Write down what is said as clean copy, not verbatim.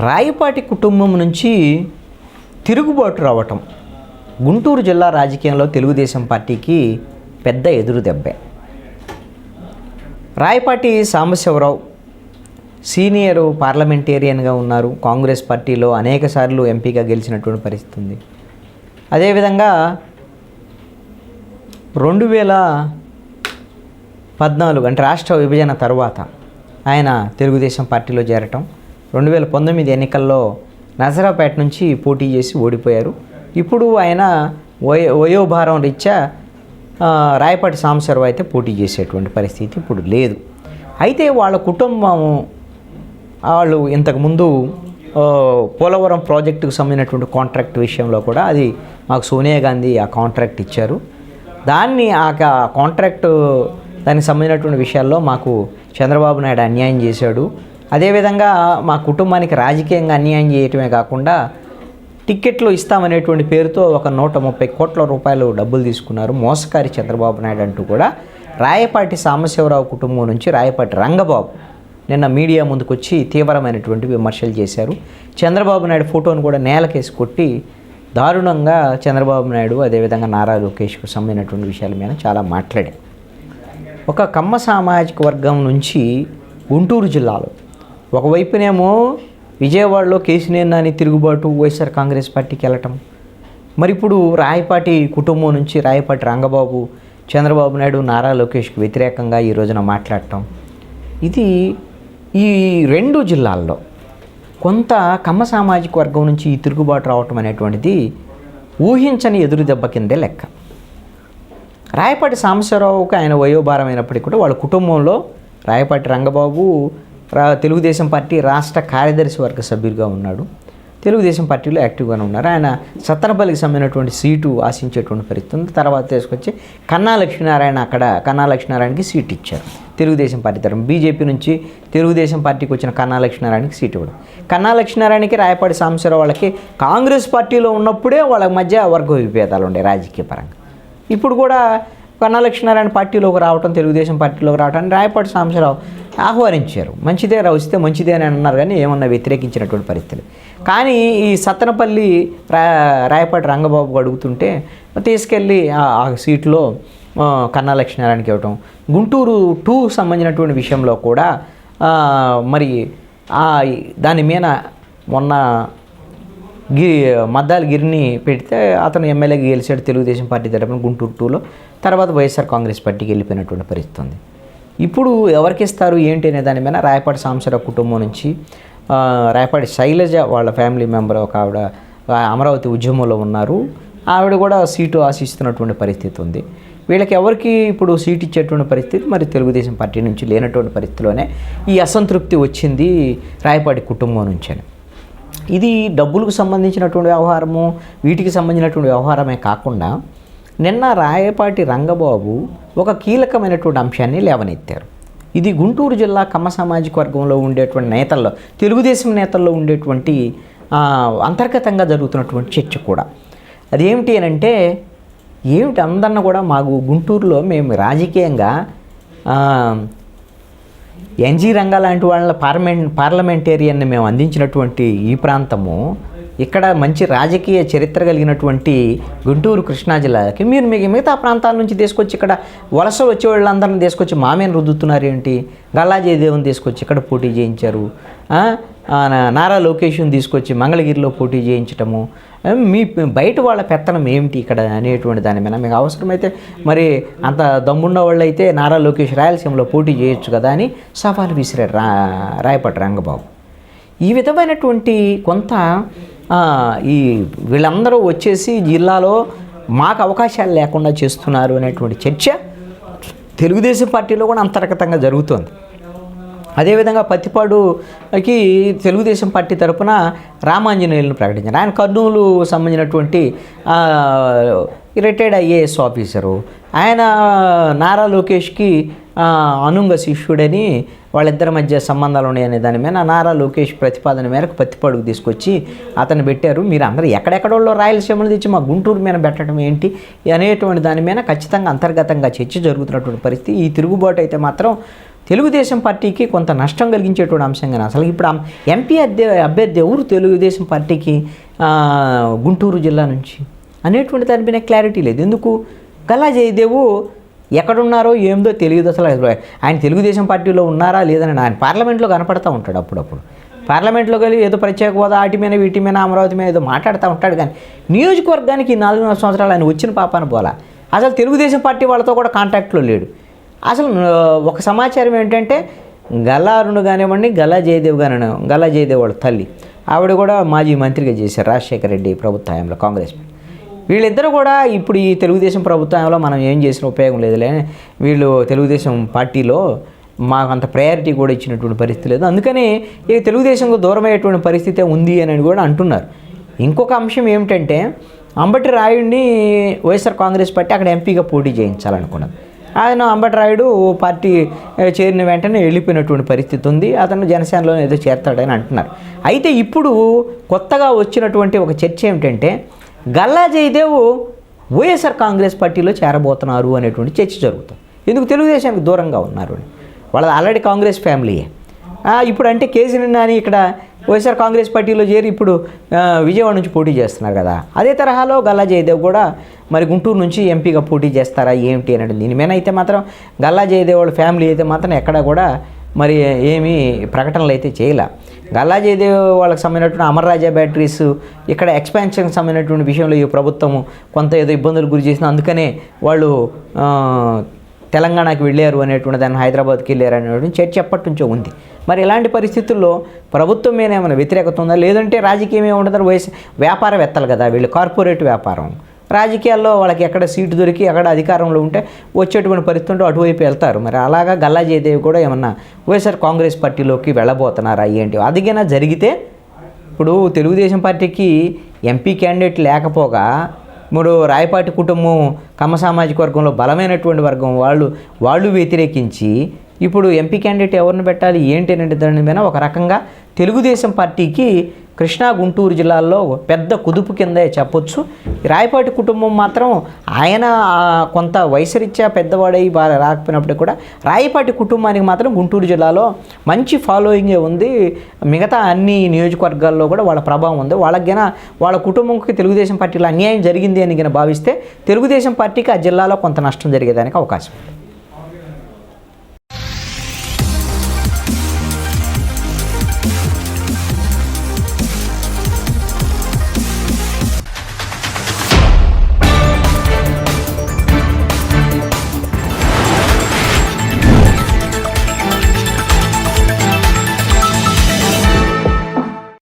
రాయపాటి కుటుంబం నుంచి తిరుగుబాటు రావటం గుంటూరు జిల్లా రాజకీయంలో తెలుగుదేశం పార్టీకి పెద్ద ఎదురు దెబ్బే. రాయపాటి సాంబశివరావు సీనియర్ పార్లమెంటేరియన్గా ఉన్నారు. కాంగ్రెస్ పార్టీలో అనేకసార్లు ఎంపీగా గెలిచినటువంటి పరిస్థితి ఉంది. అదేవిధంగా 2014 అంటే రాష్ట్ర విభజన తర్వాత ఆయన తెలుగుదేశం పార్టీలో చేరటం, 2019 ఎన్నికల్లో నజరాపేట నుంచి పోటీ చేసి ఓడిపోయారు. ఇప్పుడు ఆయన వయోభారం రీత్యా రాయపాటి సాంబశివరావు అయితే పోటీ చేసేటువంటి పరిస్థితి ఇప్పుడు లేదు. అయితే వాళ్ళ కుటుంబం వాళ్ళు ఇంతకుముందు పోలవరం ప్రాజెక్టుకు సంబంధించినటువంటి కాంట్రాక్ట్ విషయంలో కూడా అది మాకు సోనియా గాంధీ ఆ కాంట్రాక్ట్ ఇచ్చారు. దాన్ని ఆ కాంట్రాక్టు దానికి సంబంధించినటువంటి విషయాల్లో మాకు చంద్రబాబు నాయుడు అన్యాయం చేశాడు. అదేవిధంగా మా కుటుంబానికి రాజకీయంగా అన్యాయం చేయటమే కాకుండా టిక్కెట్లు ఇస్తామనేటువంటి పేరుతో ఒక 130 కోట్ల రూపాయలు డబ్బులు తీసుకున్నారు. మోసకారి చంద్రబాబు నాయుడు అంటూ కూడా రాయపాటి సాంబశివరావు కుటుంబం నుంచి రాయపాటి రంగబాబు నిన్న మీడియా ముందుకు వచ్చి తీవ్రమైనటువంటి విమర్శలు చేశారు. చంద్రబాబు నాయుడు ఫోటోను కూడా నేలకేసి కొట్టి దారుణంగా చంద్రబాబు నాయుడు అదేవిధంగా నారా లోకేష్కు సంబంధించినటువంటి విషయాల మీద చాలా మాట్లాడారు. ఒక కమ్మ సామాజిక వర్గం నుంచి గుంటూరు జిల్లాలో ఒకవైపునేమో విజయవాడలో కేసీఆర్ నాని తిరుగుబాటు వైఎస్ఆర్ కాంగ్రెస్ పార్టీకి వెళ్ళటం, మరి ఇప్పుడు రాయపాటి కుటుంబం నుంచి రాయపాటి రంగబాబు చంద్రబాబు నాయుడు నారా లోకేష్కి వ్యతిరేకంగా ఈ రోజున మాట్లాడటం, ఇది ఈ రెండు జిల్లాల్లో కొంత కమ్మ సామాజిక వర్గం నుంచి ఈ తిరుగుబాటు రావటం అనేటువంటిది ఊహించని ఎదురు దెబ్బ కిందే లెక్క. రాయపాటి సాంబశివరావుకి ఆయన వయోభారం అయినప్పటికీ కూడా వాళ్ళ కుటుంబంలో రాయపాటి రంగబాబు తెలుగుదేశం పార్టీ రాష్ట్ర కార్యదర్శి వర్గ సభ్యుడిగా ఉన్నాడు. తెలుగుదేశం పార్టీలో యాక్టివ్గానే ఉన్నారు. ఆయన సత్తనపల్లికి సంబంధించినటువంటి సీటు ఆశించేటువంటి పరిస్థితి ఉంది. తర్వాత తీసుకొచ్చి కన్నా లక్ష్మీనారాయణకి సీట్ ఇచ్చారు తెలుగుదేశం పార్టీ తరఫున. బీజేపీ నుంచి తెలుగుదేశం పార్టీకి వచ్చిన కన్నా లక్ష్మీనారాయణకి సీట్ ఇవ్వడం, కన్నా లక్ష్మీనారాయణకి రాయపాటి సాంబశివరావు వాళ్ళకి కాంగ్రెస్ పార్టీలో ఉన్నప్పుడే వాళ్ళ మధ్య వర్గ విభేదాలు ఉండే రాజకీయ పరంగా. ఇప్పుడు కూడా కన్నా లక్ష్మీనారాయణ పార్టీలోకి రావటం, తెలుగుదేశం పార్టీలోకి రావటాన్ని రాయపాటి సాంబశివరావు ఆహ్వానించారు. మంచిదే వస్తే మంచిదే అని అన్నారు, కానీ ఏమన్నా వ్యతిరేకించినటువంటి పరిస్థితులు. కానీ ఈ సత్తనపల్లి రాయపాటి రంగబాబు అడుగుతుంటే తీసుకెళ్ళి ఆ సీట్లో కన్నా లక్ష్మీనారాయణకి ఇవ్వటం, గుంటూరు 2 సంబంధించినటువంటి విషయంలో కూడా మరి దాని మీద మొన్న మద్దాల గిరిని పెడితే అతను ఎమ్మెల్యేగా గెలిచాడు తెలుగుదేశం పార్టీ తరపున గుంటూరు 2లో. తర్వాత వైఎస్ఆర్ కాంగ్రెస్ పార్టీకి వెళ్ళిపోయినటువంటి పరిస్థితి ఉంది. ఇప్పుడు ఎవరికి ఇస్తారు ఏంటి అనే దాని మీద రాయపాటి సాంబశివరావు కుటుంబం నుంచి రాయపాటి శైలజ వాళ్ళ ఫ్యామిలీ మెంబర్ ఒక ఆవిడ అమరావతి ఉద్యమంలో ఉన్నారు. ఆవిడ కూడా సీటు ఆశిస్తున్నటువంటి పరిస్థితి ఉంది. వీళ్ళకి ఎవరికి ఇప్పుడు సీట్ ఇచ్చేటువంటి పరిస్థితి మరి తెలుగుదేశం పార్టీ నుంచి లేనటువంటి పరిస్థితిలోనే ఈ అసంతృప్తి వచ్చింది రాయపాటి కుటుంబం నుంచి. ఇది డబ్బులకు సంబంధించినటువంటి వ్యవహారము, వీటికి సంబంధించినటువంటి వ్యవహారమే కాకుండా నిన్న రాయపాటి రంగబాబు ఒక కీలకమైనటువంటి అంశాన్ని లేవనెత్తారు. ఇది గుంటూరు జిల్లా కమ్మ సామాజిక వర్గంలో ఉండేటువంటి నేతల్లో, తెలుగుదేశం నేతల్లో ఉండేటువంటి అంతర్గతంగా జరుగుతున్నటువంటి చర్చ కూడా. అదేమిటి అని అంటే, ఏమిటి అందరిని కూడా మాకు గుంటూరులో మేము రాజకీయంగా ఎన్జీ రంగా లాంటి వాళ్ళ పార్లమెంటేరియన్ని మేము అందించినటువంటి ఈ ప్రాంతము, ఇక్కడ మంచి రాజకీయ చరిత్ర కలిగినటువంటి గుంటూరు కృష్ణా జిల్లాకి మీరు మిగతా ప్రాంతాల నుంచి తీసుకొచ్చి ఇక్కడ వలస వచ్చే వాళ్ళందరినీ తీసుకొచ్చి మామేను రుద్దుతున్నారు ఏంటి? గల్లా జయదేవుని తీసుకొచ్చి ఇక్కడ పోటీ చేయించారు, నారా లోకేష్ని తీసుకొచ్చి మంగళగిరిలో పోటీ చేయించటము, మీ బయట వాళ్ళ పెత్తనం ఏమిటి ఇక్కడ అనేటువంటి దాని మీద మీకు అవసరమైతే మరి అంత దమ్మున్న వాళ్ళు అయితే నారా లోకేష్ రాయలసీమలో పోటీ చేయొచ్చు కదా అని సవాలు విసిరారు రాయపాటి రంగబాబు. ఈ విధమైనటువంటి కొంత ఈ వీళ్ళందరూ వచ్చేసి జిల్లాలో మాకు అవకాశాలు లేకుండా చేస్తున్నారు అనేటువంటి చర్చ తెలుగుదేశం పార్టీలో కూడా అంతర్గతంగా జరుగుతోంది. అదేవిధంగా పత్తిపాడుకి తెలుగుదేశం పార్టీ తరఫున రామాంజనేయులను ప్రకటించారు. ఆయన కర్నూలు సంబంధించినటువంటి రిటైర్డ్ ఐఏఎస్ ఆఫీసరు. ఆయన నారా లోకేష్కి అనుంగ శిష్యుడని వాళ్ళిద్దరి మధ్య సంబంధాలు ఉన్నాయనే దాని మీద నారా లోకేష్ ప్రతిపాదన మేరకు పత్తిపాడుకు తీసుకొచ్చి అతను పెట్టారు. మీరు అందరూ ఎక్కడెక్కడోళ్ళో రాయలసీమలు తెచ్చి మా గుంటూరు మీద పెట్టడం ఏంటి అనేటువంటి దాని మీద ఖచ్చితంగా అంతర్గతంగా చర్చ జరుగుతున్నటువంటి పరిస్థితి. ఈ తిరుగుబాటు అయితే మాత్రం తెలుగుదేశం పార్టీకి కొంత నష్టం కలిగించేటువంటి అంశంగానే అసలు ఇప్పుడు ఎంపీ అభ్యర్థి ఎవరు తెలుగుదేశం పార్టీకి గుంటూరు జిల్లా నుంచి అనేటువంటి దానిపైన క్లారిటీ లేదు. ఎందుకు? గల్లా జయదేవు ఎక్కడున్నారో ఏందో తెలియదు అసలు. ఆయన తెలుగుదేశం పార్టీలో ఉన్నారా లేదని ఆయన పార్లమెంట్లో కనపడతా ఉంటాడు అప్పుడప్పుడు. పార్లమెంట్లో కలిగి ఏదో ప్రత్యేక హోదా వాటి మీద వీటి మీద అమరావతి మీద ఏదో మాట్లాడుతూ ఉంటాడు. కానీ నియోజకవర్గానికి 4 సంవత్సరాలు ఆయన వచ్చిన పాపాన పోలా. అసలు తెలుగుదేశం పార్టీ వాళ్ళతో కూడా కాంటాక్ట్లో లేడు. అసలు ఒక సమాచారం ఏంటంటే గల్లా అరుణ్ కానివ్వండి, గల్లా జయదేవ్ కానివ్వండి, గల్లా జయదేవ్ వాళ్ళ తల్లి ఆవిడ కూడా మాజీ మంత్రిగా చేశారు రాజశేఖర రెడ్డి ప్రభుత్వ హయాంలో కాంగ్రెస్. వీళ్ళిద్దరూ కూడా ఇప్పుడు ఈ తెలుగుదేశం ప్రభుత్వంలో మనం ఏం చేసిన ఉపయోగం లేదులే, వీళ్ళు తెలుగుదేశం పార్టీలో మాకు అంత ప్రయారిటీ కూడా ఇచ్చినటువంటి పరిస్థితి లేదు, అందుకని ఈ తెలుగుదేశంకు దూరం అయ్యేటువంటి పరిస్థితి ఉంది అని కూడా అంటున్నారు. ఇంకొక అంశం ఏమిటంటే అంబటి రాయుడిని వైఎస్ఆర్ కాంగ్రెస్ పార్టీ అక్కడ ఎంపీగా పోటీ చేయించాలనుకున్నది. ఆయన అంబటి రాయుడు పార్టీ చేరిన వెంటనే వెళ్ళిపోయినటువంటి పరిస్థితి ఉంది. అతను జనసేనలో ఏదో చేస్తాడని అంటున్నారు. అయితే ఇప్పుడు కొత్తగా వచ్చినటువంటి ఒక చర్చ ఏమిటంటే గల్లా జయదేవ్ వైఎస్ఆర్ కాంగ్రెస్ పార్టీలో చేరబోతున్నారు అనేటువంటి చర్చ జరుగుతుంది. ఎందుకు? తెలుగుదేశానికి దూరంగా ఉన్నారు. వాళ్ళది ఆల్రెడీ కాంగ్రెస్ ఫ్యామిలీయే. ఇప్పుడు అంటే కేసీఆర్ నాని ఇక్కడ వైఎస్ఆర్ కాంగ్రెస్ పార్టీలో చేరి ఇప్పుడు విజయవాడ నుంచి పోటీ చేస్తున్నారు కదా, అదే తరహాలో గల్లా జయదేవ్ కూడా మరి గుంటూరు నుంచి ఎంపీగా పోటీ చేస్తారా ఏమిటి అనేది దీని మీద అయితే మాత్రం గల్లా జయదేవ్ వాళ్ళ ఫ్యామిలీ అయితే మాత్రం ఎక్కడ కూడా మరి ఏమీ ప్రకటనలు అయితే చేయలే. గల్లా జయదేవ్ వాళ్ళకి సంబంధించినటువంటి అమర్ రాజా బ్యాటరీస్ ఇక్కడ ఎక్స్పాన్షన్కి సంబంధించినటువంటి విషయంలో ఈ ప్రభుత్వము కొంత ఏదో ఇబ్బందులు గురి చేసిన, అందుకనే వాళ్ళు తెలంగాణకి వెళ్ళారు అనేటువంటి దాన్ని హైదరాబాద్కి వెళ్ళారు అనేటువంటి చర్చ ఎప్పటి నుంచో ఉంది. మరి ఇలాంటి పరిస్థితుల్లో ప్రభుత్వం మీద ఏమైనా వ్యతిరేకత ఉందా, లేదంటే రాజకీయం ఏముంటుందో వ్యాపారవేత్తలు కదా వీళ్ళు, కార్పొరేట్ వ్యాపారం, రాజకీయాల్లో వాళ్ళకి ఎక్కడ సీటు దొరికి ఎక్కడ అధికారంలో ఉంటే వచ్చేటువంటి పరిస్థితుల్లో అటువైపు వెళ్తారు. మరి అలాగా గల్లా జయదేవ్ కూడా ఏమన్నా వైఎస్ఆర్ కాంగ్రెస్ పార్టీలోకి వెళ్ళబోతున్నారా ఏంటి? అదిగైనా జరిగితే ఇప్పుడు తెలుగుదేశం పార్టీకి ఎంపీ క్యాండిడేట్ లేకపోగా ఇప్పుడు రాయపాటి కుటుంబం కమ్మ సామాజిక వర్గంలో బలమైనటువంటి వర్గం వాళ్ళు వ్యతిరేకించి ఇప్పుడు ఎంపీ క్యాండిడేట్ ఎవరిని పెట్టాలి ఏంటి అనేది దాని మీద ఒక రకంగా తెలుగుదేశం పార్టీకి కృష్ణా గుంటూరు జిల్లాల్లో పెద్ద కుదుపు కిందే చెప్పొచ్చు. రాయపాటి కుటుంబం మాత్రం ఆయన కొంత వయసురీత్యా పెద్దవాడై రాకపోయినప్పుడు కూడా రాయపాటి కుటుంబానికి మాత్రం గుంటూరు జిల్లాలో మంచి ఫాలోయింగే ఉంది. మిగతా అన్ని నియోజకవర్గాల్లో కూడా వాళ్ళ ప్రభావం ఉంది. వాళ్ళకైనా వాళ్ళ కుటుంబంకి తెలుగుదేశం పార్టీలో అన్యాయం జరిగింది అని భావిస్తే తెలుగుదేశం పార్టీకి ఆ జిల్లాలో కొంత నష్టం జరిగేదానికి అవకాశం ఉంది.